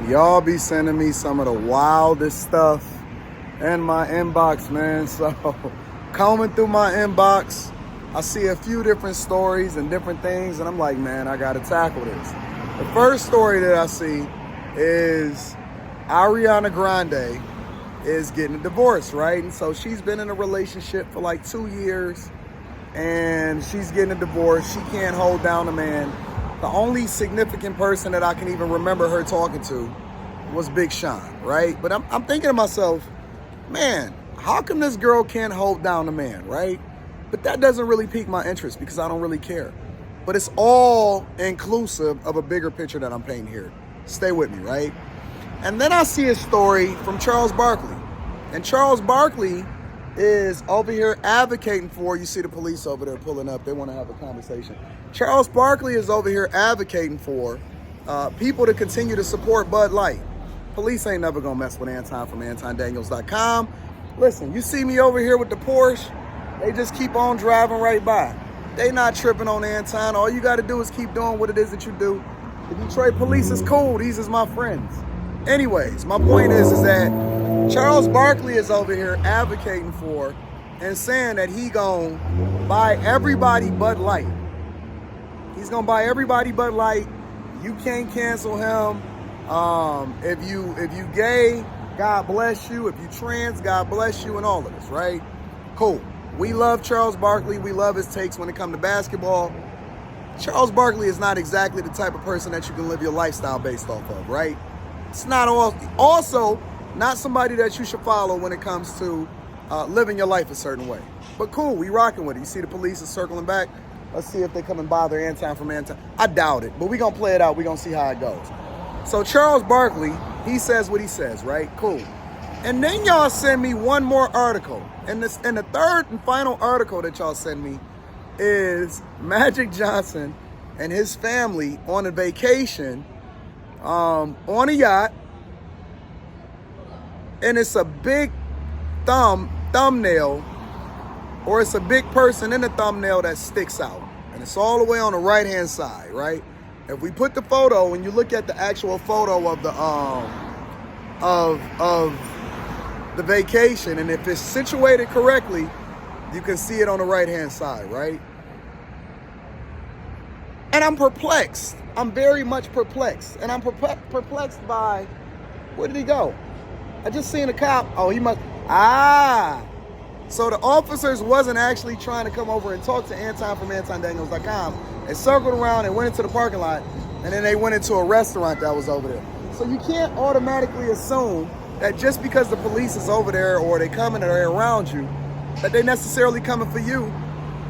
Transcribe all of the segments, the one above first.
Y'all be sending me some of the wildest stuff in my inbox, man. So combing through my inbox, I see a few different stories and different things, and I'm like, man, I gotta tackle this. The first story that I see is Ariana Grande is getting a divorce, right? And so she's been in a relationship for like 2 years, and she's getting a divorce. She can't hold down a man. The only significant person that I can even remember her talking to was Big Sean, right? But I'm thinking to myself, man, how come this girl can't hold down a man, right? But that doesn't really pique my interest because I don't really care. But it's all inclusive of a bigger picture that I'm painting here. Stay with me, right? And then I see a story from Charles Barkley. And Charles Barkley is over here advocating for, you see the police over there pulling up, they want to have a conversation. Charles Barkley is over here advocating for people to continue to support Bud Light. Police ain't never gonna mess with Anton from AntonDaniels.com. Listen, you see me over here with the Porsche, they just keep on driving right by. They not tripping on Anton. All you gotta do is keep doing what it is that you do. The Detroit police is cool, these is my friends. Anyways, my point is that Charles Barkley is over here advocating for and saying that he gonna buy everybody Bud Light. He's gonna buy everybody Bud Light. You can't cancel him. If you gay, God bless you. If you trans, God bless you, and all of this, right? Cool. We love Charles Barkley. We love his takes when it comes to basketball. Charles Barkley is not exactly the type of person that you can live your lifestyle based off of, right? It's not also not somebody that you should follow when it comes to living your life a certain way. But cool, we rocking with it. You see the police is circling back. Let's see if they come and bother Anton from Anton. I doubt it, but we're going to play it out. We're going to see how it goes. So Charles Barkley, he says what he says, right? Cool. And then y'all send me one more article. And the third and final article that y'all send me is Magic Johnson and his family on a vacation on a yacht. And it's a big thumbnail, or it's a big person in the thumbnail that sticks out. And it's all the way on the right-hand side, right? If we put the photo and you look at the actual photo of the of the vacation, and if it's situated correctly, you can see it on the right-hand side, right? And I'm perplexed. I'm very much perplexed. And I'm perplexed by, where did he go? I just seen a cop. Oh, he must. So the officers wasn't actually trying to come over and talk to Anton from AntonDaniels.com. They circled around and went into the parking lot, and then they went into a restaurant that was over there. So you can't automatically assume that just because the police is over there or they coming or they're around you, that they necessarily coming for you.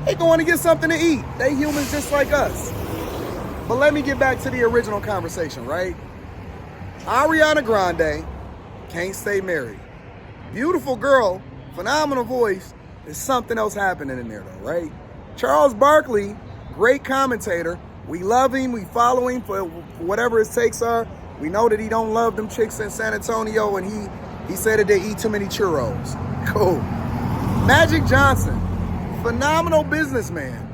They going to get something to eat. They humans just like us. But let me get back to the original conversation, right? Ariana Grande can't stay married. Beautiful girl, phenomenal voice. There's something else happening in there though, right? Charles Barkley, great commentator. We love him, we follow him for whatever his takes are. We know that he don't love them chicks in San Antonio, and he said that they eat too many churros. Cool. Magic Johnson, phenomenal businessman.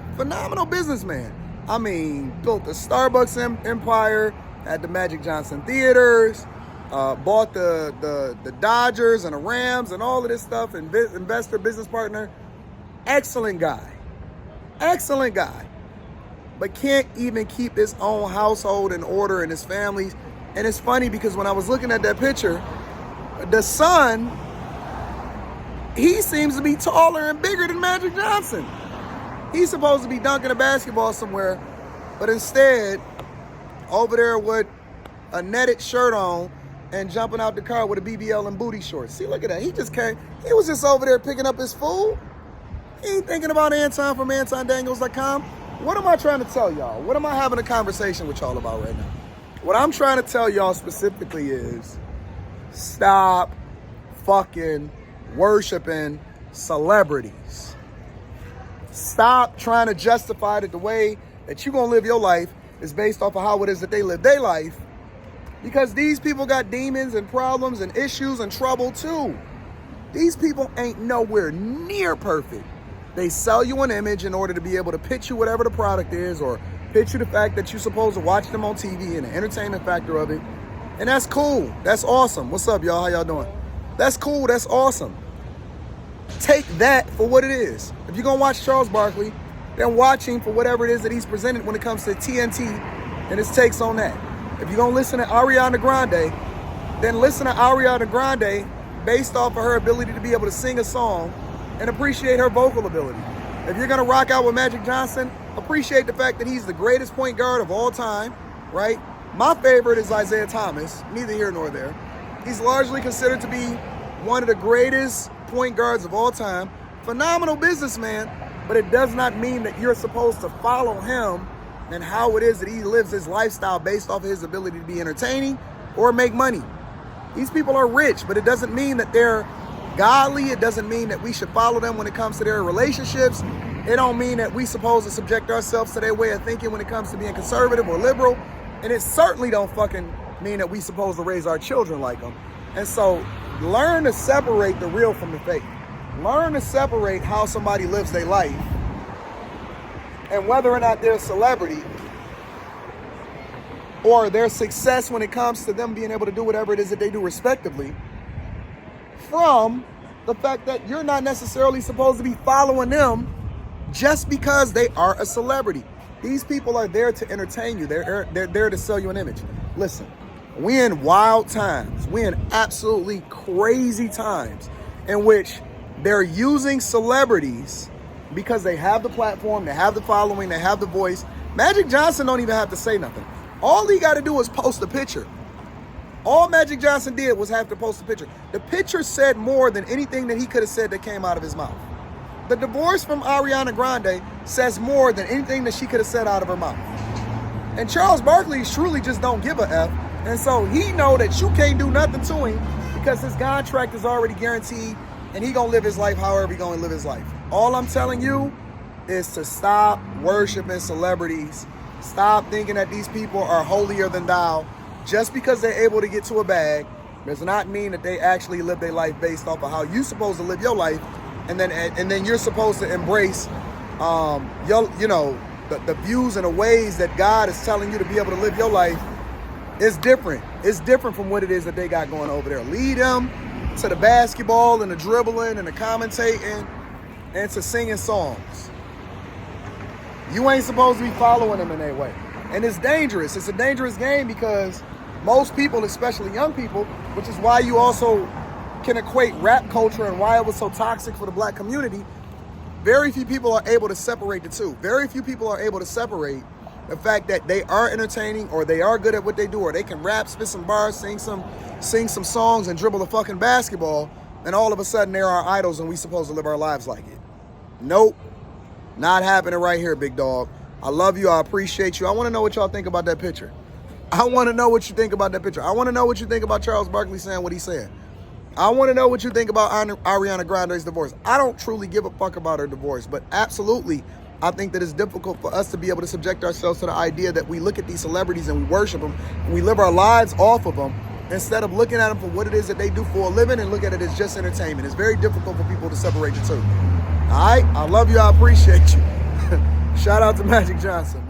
I mean, built the Starbucks empire, had the Magic Johnson theaters, bought the Dodgers and the Rams and all of this stuff, investor, business partner. Excellent guy. But can't even keep his own household in order and his family. And it's funny because when I was looking at that picture, the son, he seems to be taller and bigger than Magic Johnson. He's supposed to be dunking a basketball somewhere, but instead, over there with a netted shirt on and jumping out the car with a BBL and booty shorts. See, look at that. He was just over there picking up his food. He ain't thinking about Anton from AntonDaniels.com. What am I trying to tell y'all? What am I having a conversation with y'all about right now? What I'm trying to tell y'all specifically is stop fucking worshiping celebrities. Stop trying to justify that the way that you're going to live your life is based off of how it is that they live their life. Because these people got demons and problems and issues and trouble too. These people ain't nowhere near perfect. They sell you an image in order to be able to pitch you whatever the product is, or pitch you the fact that you're supposed to watch them on TV and the entertainment factor of it. And that's cool. That's awesome. What's up, y'all? How y'all doing? That's cool. That's awesome. Take that for what it is. If you're going to watch Charles Barkley, then watch him for whatever it is that he's presented when it comes to TNT and his takes on that. If you're going to listen to Ariana Grande, then listen to Ariana Grande based off of her ability to be able to sing a song and appreciate her vocal ability. If you're going to rock out with Magic Johnson, appreciate the fact that he's the greatest point guard of all time, right? My favorite is Isaiah Thomas, neither here nor there. He's largely considered to be one of the greatest point guards of all time. Phenomenal businessman, but it does not mean that you're supposed to follow him and how it is that he lives his lifestyle based off of his ability to be entertaining or make money. These people are rich, but it doesn't mean that they're godly. It doesn't mean that we should follow them when it comes to their relationships. It don't mean that we supposed to subject ourselves to their way of thinking when it comes to being conservative or liberal. And it certainly don't fucking mean that we supposed to raise our children like them. And so learn to separate the real from the fake. Learn to separate how somebody lives their life and whether or not they're a celebrity or their success when it comes to them being able to do whatever it is that they do respectively from the fact that you're not necessarily supposed to be following them just because they are a celebrity. These people are there to entertain you. They're there to sell you an image. Listen, we in wild times. We in absolutely crazy times in which they're using celebrities because they have the platform, they have the following, they have the voice. Magic Johnson don't even have to say nothing. All he got to do is post a picture. All Magic Johnson did was have to post a picture. The picture said more than anything that he could have said that came out of his mouth. The divorce from Ariana Grande says more than anything that she could have said out of her mouth. And Charles Barkley truly just don't give a F. And so he know that you can't do nothing to him because his contract is already guaranteed and he gonna live his life however he gonna live his life. All I'm telling you is to stop worshiping celebrities. Stop thinking that these people are holier than thou. Just because they're able to get to a bag does not mean that they actually live their life based off of how you're supposed to live your life. And then you're supposed to embrace the views and the ways that God is telling you to be able to live your life. Is different. It's different from what it is that they got going over there. Lead them to the basketball and the dribbling and the commentating and to singing songs. You ain't supposed to be following them in that way. And it's dangerous. It's a dangerous game because most people, especially young people, which is why you also can equate rap culture and why it was so toxic for the black community, very few people are able to separate the two. Very few people are able to separate the fact that they are entertaining or they are good at what they do or they can rap, spit some bars, sing some songs and dribble a fucking basketball, and all of a sudden they're our idols and we supposed to live our lives like it. Nope. Not happening right here, big dog. I love you. I appreciate you. I want to know what y'all think about that picture. I want to know what you think about that picture. I want to know what you think about Charles Barkley saying what he said. I want to know what you think about Ariana Grande's divorce. I don't truly give a fuck about her divorce, but absolutely, I think that it's difficult for us to be able to subject ourselves to the idea that we look at these celebrities and we worship them and we live our lives off of them instead of looking at them for what it is that they do for a living and look at it as just entertainment. It's very difficult for people to separate the two. All right? I love you. I appreciate you. Shout out to Magic Johnson.